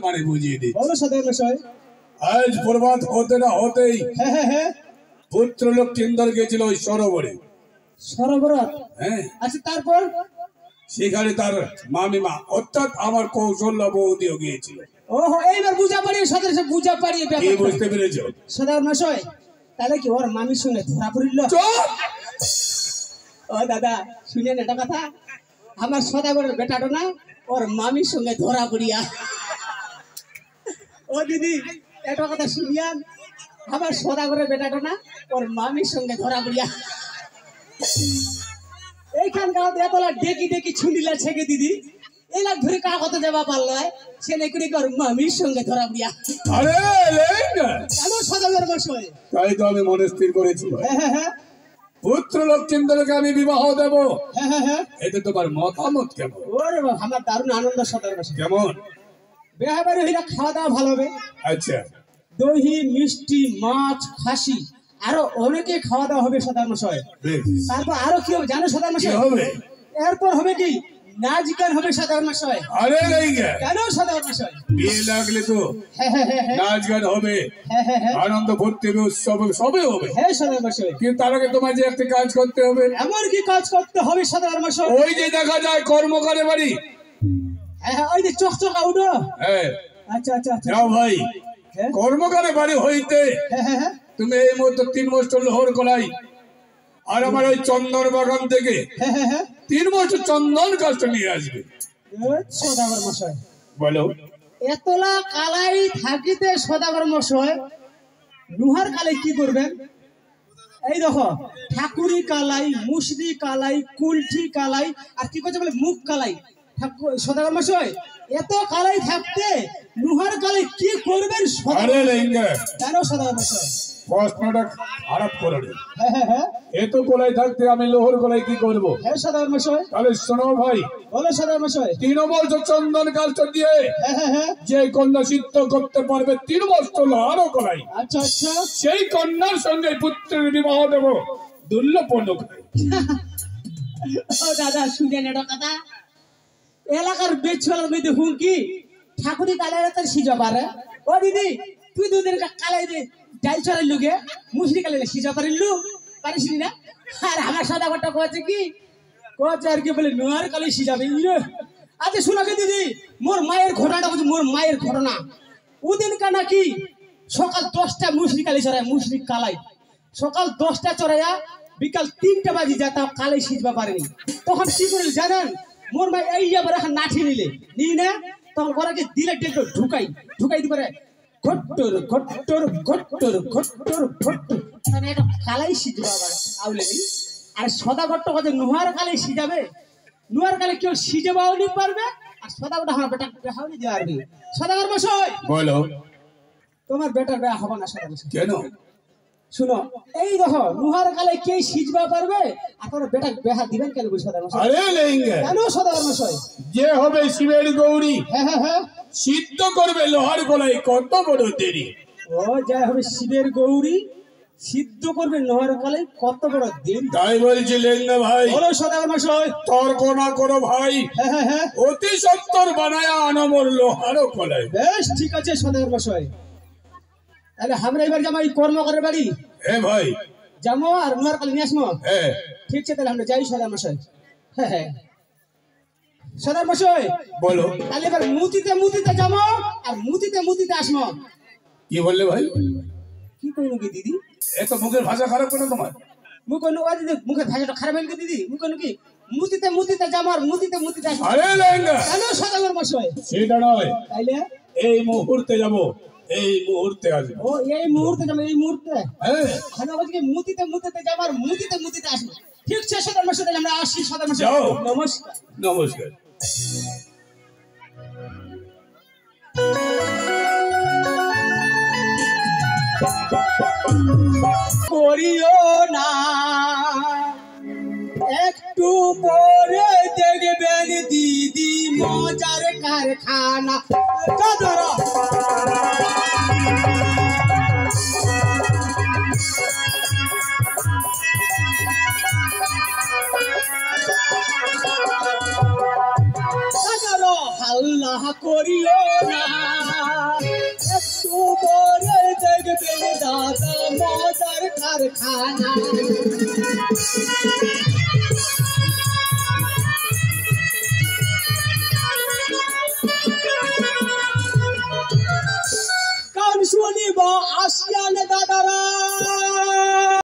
মানে বুঝিয়ে দিই। বলো সদর মশাই। আজ প্রভাত হতে না হতেই পুত্রলোক কিন্দর গেছিল ওই সরোবরে। সরোবর? হ্যাঁ। আচ্ছা তারপর? সেখানে তার মামিমা অর্থাৎ আমার কৌশল্যা বৌদিও গিয়েছিল। ওহো, এইবার বুঝা পারিয়ে সদর বুঝা পারিয়ে কি বুঝতে পেরেছ সদর মশাই? তাহলে কি ওর মামির সঙ্গে ধরা পড়িল? ও দাদা শুনেন এটা কথা, আমার সদাগরের বেটাটা না ওর মামির সঙ্গে ধরা পড়িয়া। ও দিদি এটা কথা শুনিয়ান, আমার সদাগরের বেটাটা না ওর মামির সঙ্গে ধরা পড়িয়া। এইখানকার এতলা ডেকি ডেকি ছুঁড়িলা ছেকে দিদি এলা ধরে কাগজ যাবা পারল ছেলে করে ওর মামির সঙ্গে ধরা পড়িয়া। আরে কেন সদাগর মশাই? তাই তো আমি মনে স্থির করেছি পুত্র লক্ষ্মীন্দরকে আমি বিবাহ দেব। এতে তোমার মতামত কেমন? ওরে বাবা, আমার দারুণ আনন্দ সদর মশাই। কেমন? বিহাবাড়ি হইলে খাওয়া দাওয়া ভালো হবে। আচ্ছা, দহি মিষ্টি মাছ খাসি আরো অনেকে খাওয়া দাওয়া হবে সদর মশাই। তারপর আরো কি হবে জানো সদর মশাই? হবে এরপর হবে কি নাচ গান হবে সদর মশাই। আরে নেই কেন সদর মশাই? বিয়ে লাগলে তো নাচ গান হবে, আনন্দ ফুর্তি উৎসব সবে হবে। হ্যাঁ সদর মশাই, কিন্তু তার আগে তোমার যে একটা কাজ করতে হবে। এমন কি কাজ করতে হবে সদর মশাই? ওই যে দেখা যায় কর্মকারে বাড়ি, ওই যে চকচকা উঠো। হ্যাঁ আচ্ছা আচ্ছা আচ্ছা যাও ভাই, কর্মকারে বাড়ি হইতে তুমি এই মধ্যে 3 বছর লোহর কলাই আর আমার ওই চন্দন বাগান থেকে 3 বছর চন্দন গাছ নিয়ে আসবে। সদাগর মশাই বলো, এতলা কালাই থাকিতে সদাগর মশাই লুহার কালাই কি করবেন? এই দেখো ঠাকুরি কালাই, মুসরি কালাই, কুলঠি কালাই আর কি করছে বলে মুখ কালাই। সদাগর মশাই এত কালাই থাকতে লুহার কালাই কি করবেন? কেন সদাগর মশাই? প্রশ্নটা খারাপ করে এত কলাই থাকতে আমি লোহর কলাই কি করবো? হ্যাঁ সদাগর মশাই। তাহলে শোনো ভাই, বলো সদাগর মশাই। 3 বছর চন্দন গাছ দিয়ে যে কন্যা সিদ্ধ করতে পারবে 3 বছর লোহারও কলাই, আচ্ছা আচ্ছা, সেই কন্যার সঙ্গে পুত্রের বিবাহ দেবো। দুর্লভপূর্ণ ও দাদা শুনেন এটা কথা, এলাকার বেচলার মধ্যে হুমকি ঠাকুরি কালাই তার সিজা পারে। ও দিদি তুই দুদিন কালাই দে ডাল চড়াই লুকে মুসরি কালাই সিজা পারিলু পারিস না? আর আমার সাদা ঘরটা কয়েছে কি কয়েছে আর কি বলে নোয়ার কালাই সিজাবে। আচ্ছা শোনাকে দিদি, মোর মায়ের ঘটনাটা বলছি, মোর মায়ের ঘটনা। ওদিন কানা কি সকাল 10টা মুসরি কালাই চড়ায়, মুসরি কালাই সকাল 10টা চড়াইয়া বিকাল 3টা বাজি যায়, তাও কালাই সিজবা পারেনি। তখন কি করিল জানেন? মোর মা এই আবার এখন নাঠি নিলে নি না, তখন ওরাকে দিলে টেকে ঢুকাই ঢুকাই দি করে ঘট্টর ঘট্টর ঘট্টর ঘট্টর ঘট্টর, মানে এটা কালাই সিজবা আবার আউলেনি। আর সদা ঘট্ট কথা নুহার কালাই সিজাবে, নুহার কালে কেউ সিজবাও নি পারবে আর সদা ঘট্ট আমার বেটা বেহাও নি দেওয়ার নি। সদাগর মশাই বলো, তোমার বেটার বেয়া হবে না সদাগর মশাই। কেন? শুনো এই দেখো নুহার কালে কে সিজবা পারবে আর তোমার বেটা বেহা দিবেন কেন? সদাগর মশাই আরে লেঙ্গে কেন সদাগর মশাই? যে হবে শিবের গৌরী হ্যাঁ সিদ্ধ করবে লোহার গলায়, কত বড় দেরি। ও যা হবে শিবের গৌরী সিদ্ধ করবে লোহার কালে, কত বড় দিন। তাই বলছি লেঙ্গা ভাই, বলো সদাগর মশাই। তর্ক না করো ভাই, হ্যাঁ অতি সত্তর বানায় আনমর লোহার কলায়। বেশ ঠিক আছে সদাগর মশাই, তাহলে আমরা এবার যাবো এই কর্মকারের বাড়ি। হ্যাঁ ভাই যাবো আর লোহার কালে নিয়ে আসবো। হ্যাঁ ঠিক আছে তাহলে আমরা যাই সদাগর মশাই। হ্যাঁ সদাগর মশাই বলো, তাহলে এবার মুতিতে মুতিতে যাবো আর মুতিতে মুতিতে আসবো। কি বললে ভাই? কি কইলো কি দিদি? এত মুখের ভাষা খারাপ করে তোমার? মুখ কইলো ও দিদি মুখের ভাষাটা খারাপ হয়ে গেছে দিদি। মুখ কইলো কি মুতিতে মুতিতে যাবো আর মুতিতে মুতিতে আসবো। আরে লেঙ্গা কেন সদাগর মশাই? সেটা নয়, তাইলে এই মুহূর্তে যাব, এই মুহূর্তে আসবো। ও এই মুহূর্তে যাবো, এই মুহূর্তে? হ্যাঁ আমি বলছি মুতিতে মুতিতে যাবো আর মুতিতে মুতিতে আসবো। ঠিক আছে সদাগর মশাই, তাহলে আমরা আসি। সদাগর মশাই যাও। নমস্কার। নমস্কার। করিও না একটু পরে দেখবেন দিদি মজার কারখানা। হাল্লা করিও না রসের কারখানা গান শুনিব আসিয়ালে দাদারা